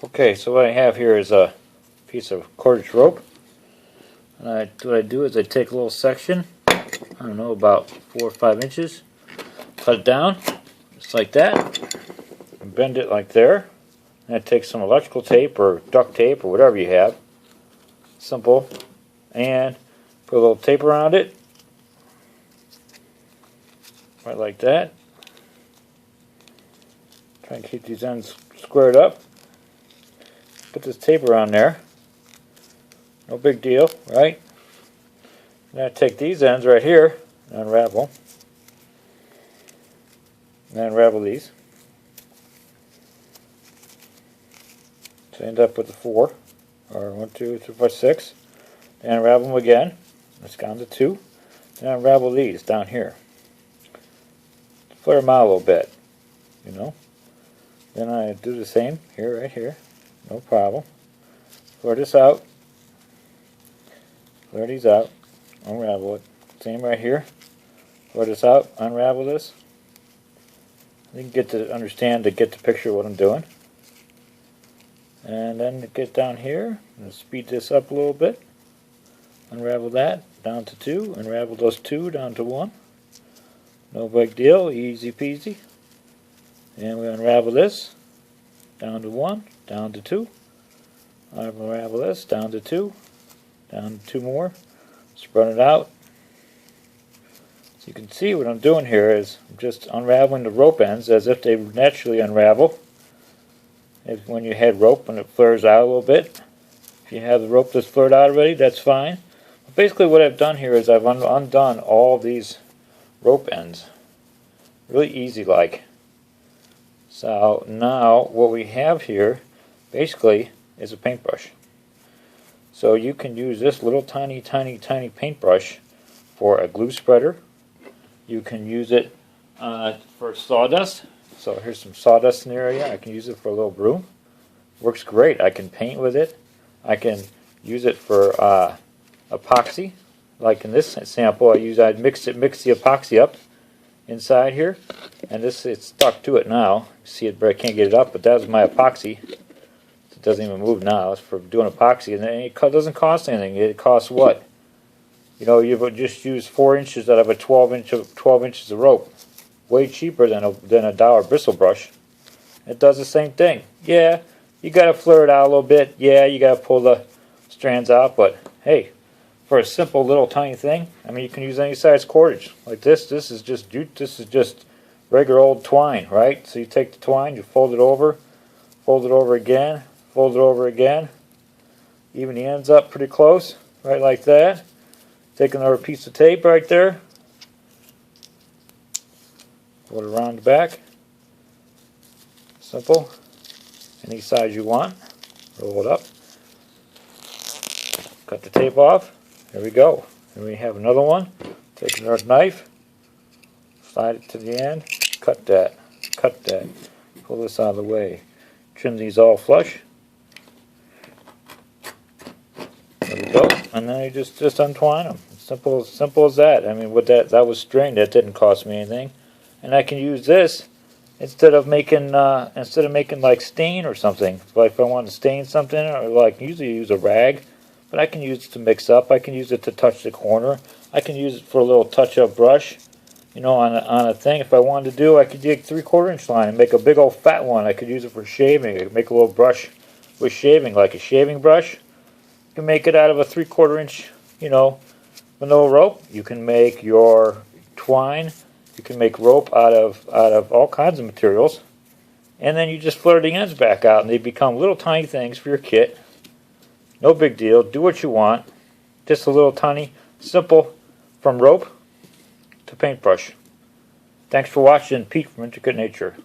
Okay, so what I have here is a piece of cordage rope. And what I do is I take a little section, I don't know, about 4 or 5 inches, cut it down, just like that, and bend it like there. And I take some electrical tape or duct tape or whatever you have, simple, and put a little tape around it, right like that. Try and keep these ends squared up. Put this tape around there. No big deal, right? Then I take these ends right here and unravel. And unravel these. So I end up with the 4, or 1, 2, 3, 4, 6. Then unravel them again. It's down to 2. Then unravel these down here. Flare them out a little bit, you know. Then I do the same here, right here. No problem. Flare this out. Flare these out. Unravel it. Same right here. Flare this out. Unravel this. You can get to understand, to get the picture of what I'm doing. And then get down here and speed this up a little bit. Unravel that down to 2. Unravel those 2 down to 1. No big deal. Easy peasy. And we unravel this down to 1, down to 2. Unravel this down to 2, down to 2 more. Spread it out. So you can see what I'm doing here is I'm just unraveling the rope ends as if they naturally unravel. When you had rope, when it flares out a little bit. If you have the rope that's flared out already, that's fine. But basically what I've done here is I've undone all these rope ends. Really easy like. So now what we have here basically is a paintbrush. So you can use this little tiny paintbrush for a glue spreader. You can use it for sawdust. So here's some sawdust in the area. I can use it for a little broom. Works great. I can paint with it. I can use it for epoxy. Like in this sample, I mix the epoxy up inside here, and it's stuck to it now. See it, but I can't get it up. But that was my epoxy. It doesn't even move now. It's for doing epoxy, and it doesn't cost anything. It costs what? You know, you would just use 4 inches out of a 12 inches of rope. Way cheaper than a $1 bristle brush. It does the same thing. Yeah, you got to flare it out a little bit. Yeah, you got to pull the strands out. But hey, for a simple little tiny thing, I mean, you can use any size cordage like this. This is just regular old twine, right? So you take the twine, you fold it over again, fold it over again, even the ends up pretty close, right like that. Take another piece of tape right there, put it around the back. Simple. Any size you want. Roll it up. Cut the tape off. There we go. And we have another one. Take another knife, slide it to the end, cut that, pull this out of the way. Trim these all flush. There we go. And then you just untwine them. Simple as that. I mean, with that was string. That didn't cost me anything. And I can use this instead of making like stain or something. Like if I want to stain something, or like usually use a rag. But I can use it to mix up. I can use it to touch the corner. I can use it for a little touch-up brush, you know, on a thing. If I wanted to do, I could take 3/4 inch line and make a big old fat one. I could use it for shaving. I could make a little brush with shaving, like a shaving brush. You can make it out of a 3/4 inch, you know, vanilla rope. You can make your twine. You can make rope out of all kinds of materials. And then you just flare the ends back out, and they become little tiny things for your kit. No big deal. Do what you want. Just a little tiny, simple, from rope to paintbrush. Thanks for watching. Pete from Intricate Nature.